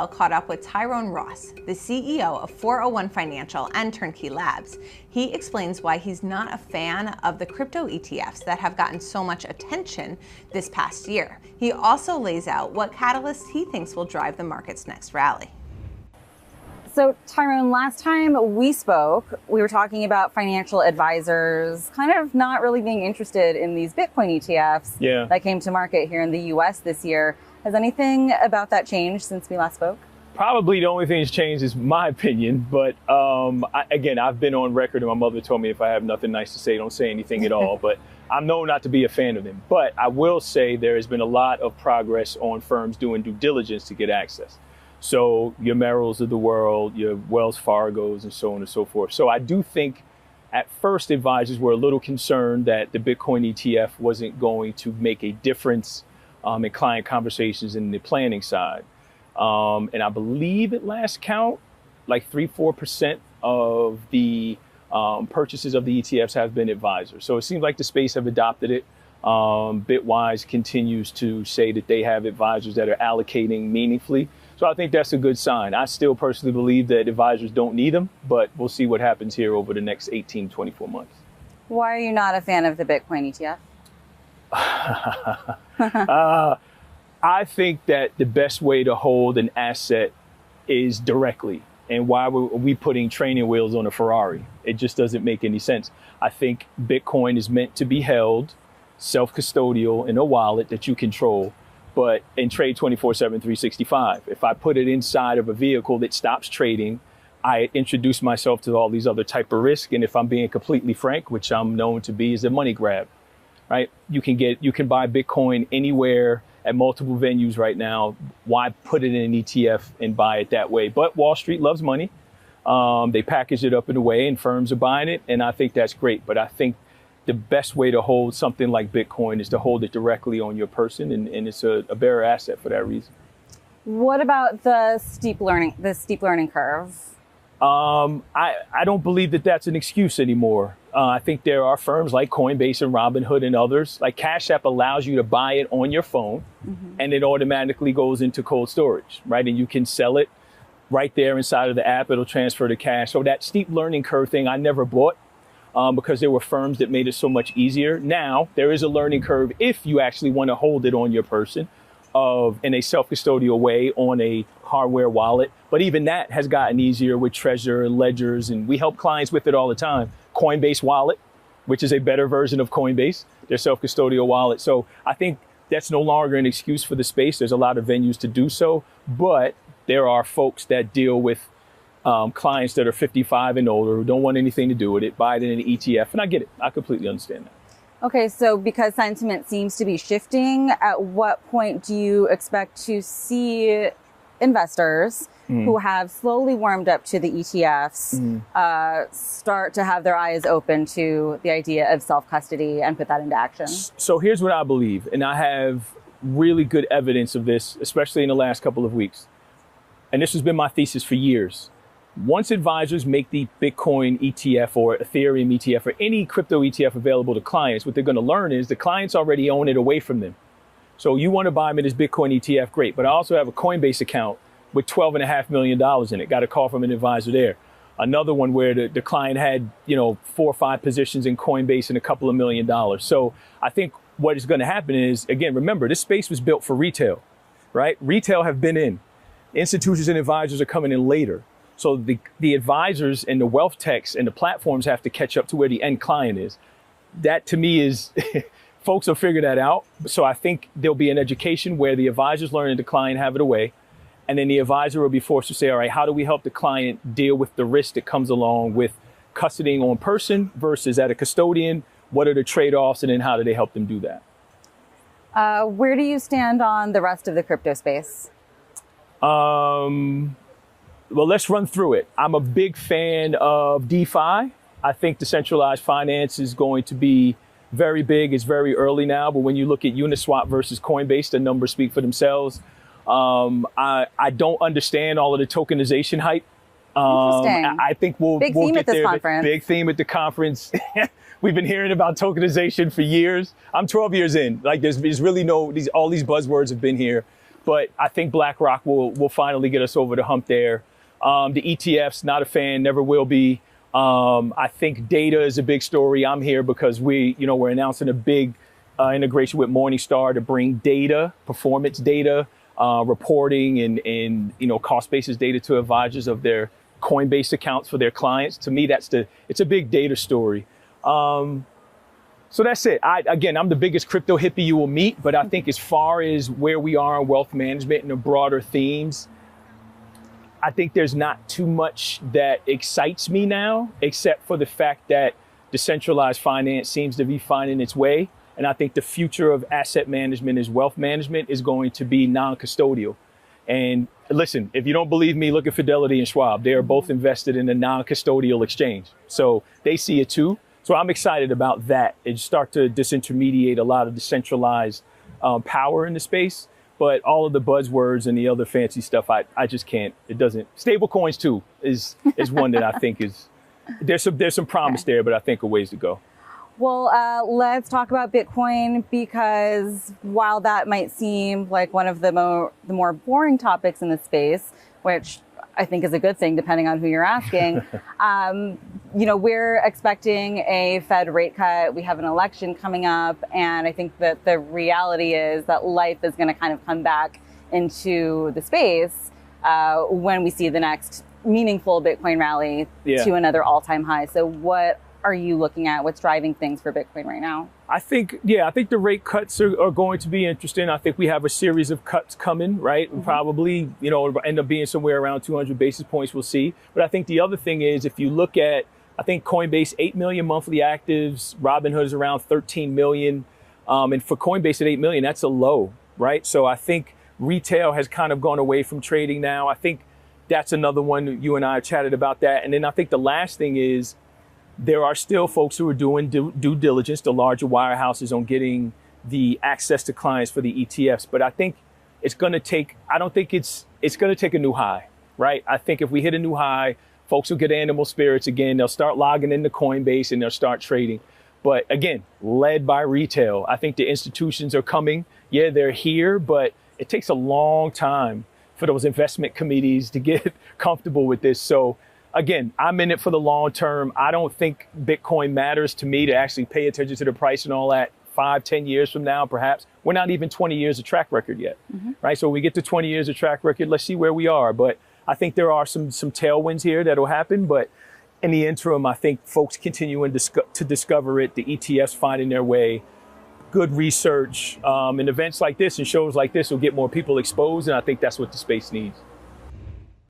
Caught up with Tyrone Ross, the CEO of 401 Financial and Turnkey Labs. He explains why he's not a fan of the crypto ETFs that have gotten so much attention this past year. He also lays out what catalysts he thinks will drive the market's next rally. So Tyrone, last time we spoke, we were talking about financial advisors kind of not really being interested in these Bitcoin ETFs that came to market here in the US this year. Has anything about that changed since we last spoke? Probably the only thing that's changed is my opinion. But again, I've been on record and my mother told me if I have nothing nice to say, don't say anything at all. But I'm known not to be a fan of them. But I will say there has been a lot of progress on firms doing due diligence to get access. So your Merrills of the world, your Wells Fargos and so on and so forth. So I do think at first advisors were a little concerned that the Bitcoin ETF wasn't going to make a difference in client conversations in the planning side. And I believe at last count, like 3-4% of the purchases of the ETFs have been advisors. So it seems like the space have adopted it. Bitwise continues to say that they have advisors that are allocating meaningfully. So I think that's a good sign. I still personally believe that advisors don't need them, but we'll see what happens here over the next 18, 24 months. Why are you not a fan of the Bitcoin ETF? I think that the best way to hold an asset is directly. And why were we putting training wheels on a Ferrari? It just doesn't make any sense. I think Bitcoin is meant to be held self-custodial in a wallet that you control, but and trade 24/7, 365. If I put it inside of a vehicle that stops trading, I introduce myself to all these other type of risk. And if I'm being completely frank, which I'm known to be, is a money grab. Right? You can buy Bitcoin anywhere at multiple venues right now. Why put it in an ETF and buy it that way? But Wall Street loves money. They package it up in a way and firms are buying it. And I think that's great. But I think the best way to hold something like Bitcoin is to hold it directly on your person. And it's a better asset for that reason. What about the steep learning curve? I don't believe that that's an excuse anymore. I think there are firms like Coinbase and Robinhood and others, like Cash App allows you to buy it on your phone and it automatically goes into cold storage, right? And you can sell it right there inside of the app. It'll transfer to cash. So that steep learning curve thing I never bought because there were firms that made it so much easier. Now there is a learning curve if you actually want to hold it on your person in a self-custodial way on a hardware wallet. But even that has gotten easier with Trezor and Ledgers, and we help clients with it all the time. Coinbase Wallet, which is a better version of Coinbase, their self-custodial wallet. So I think that's no longer an excuse for the space. There's a lot of venues to do so, but there are folks that deal with clients that are 55 and older who don't want anything to do with it, buy it in an ETF, and I get it. I completely understand that. Okay, so because sentiment seems to be shifting, at what point do you expect to see investors who have slowly warmed up to the ETFs start to have their eyes open to the idea of self-custody and put that into action? So here's what I believe, and I have really good evidence of this, especially in the last couple of weeks. And this has been my thesis for years. Once advisors make the Bitcoin ETF or Ethereum ETF or any crypto ETF available to clients, what they're going to learn is the clients already own it away from them. So you want to buy me this Bitcoin ETF, great. But I also have a Coinbase account with $12.5 million in it. Got a call from an advisor there. Another one where the client had, 4 or 5 positions in Coinbase and a couple of $1 million. So I think what is going to happen is, again, remember, this space was built for retail, right? Retail have been in. Institutions and advisors are coming in later. So the advisors and the wealth techs and the platforms have to catch up to where the end client is. That to me is, folks will figure that out. So I think there'll be an education where the advisors learn and the client have it away. And then the advisor will be forced to say, all right, how do we help the client deal with the risk that comes along with custodying on person versus at a custodian? What are the trade-offs? And then how do they help them do that? Where do you stand on the rest of the crypto space? Well, let's run through it. I'm a big fan of DeFi. I think decentralized finance is going to be very big. It's very early now, but when you look at Uniswap versus Coinbase, the numbers speak for themselves. I don't understand all of the tokenization hype. I think we'll get there. Big theme at the conference. We've been hearing about tokenization for years. I'm 12 years in. Like there's really all these buzzwords have been here. but I think BlackRock will finally get us over the hump there. The ETFs, not a fan, never will be. I think data is a big story. I'm here because we're announcing a big integration with Morningstar to bring data, performance data, reporting and cost basis data to advisors of their Coinbase accounts for their clients. To me, it's a big data story. So that's it. I'm the biggest crypto hippie you will meet, but I think as far as where we are in wealth management and the broader themes, I think there's not too much that excites me now, except for the fact that decentralized finance seems to be finding its way. And I think the future of asset management is wealth management is going to be non-custodial. And listen, if you don't believe me, look at Fidelity and Schwab. They are both invested in a non-custodial exchange. So they see it too. So I'm excited about that and start to disintermediate a lot of decentralized power in the space. But all of the buzzwords and the other fancy stuff, I just can't. It doesn't. Stable coins too is one that I think there's some promise there, but I think a ways to go. Well, let's talk about Bitcoin, because while that might seem like one of the more boring topics in the space, which I think is a good thing depending on who you're asking, we're expecting a Fed rate cut. We have an election coming up, and I think that the reality is that life is going to kind of come back into the space when we see the next meaningful Bitcoin rally to another all-time high. So what are you looking at? What's driving things for Bitcoin right now? I think the rate cuts are going to be interesting. I think we have a series of cuts coming, right? Mm-hmm. Probably, it'll end up being somewhere around 200 basis points. We'll see. But I think the other thing is, if you look at, I think Coinbase, 8 million monthly actives, Robinhood is around 13 million. And for Coinbase at 8 million, that's a low, right? So I think retail has kind of gone away from trading now. I think that's another one. You and I chatted about that. And then I think the last thing is, there are still folks who are doing due diligence, the larger wirehouses, on getting the access to clients for the ETFs. But I think it's going to take a new high, right? I think if we hit a new high, folks will get animal spirits again. They'll start logging into Coinbase and they'll start trading. But again, led by retail. I think the institutions are coming. Yeah, they're here, but it takes a long time for those investment committees to get comfortable with this. So again, I'm in it for the long term. I don't think Bitcoin matters to me to actually pay attention to the price and all that 5-10 years from now, perhaps. We're not even 20 years of track record yet, right? So when we get to 20 years of track record, let's see where we are. But I think there are some tailwinds here that'll happen. But in the interim, I think folks continuing to discover it, the ETFs finding their way, good research, and events like this and shows like this will get more people exposed. And I think that's what the space needs.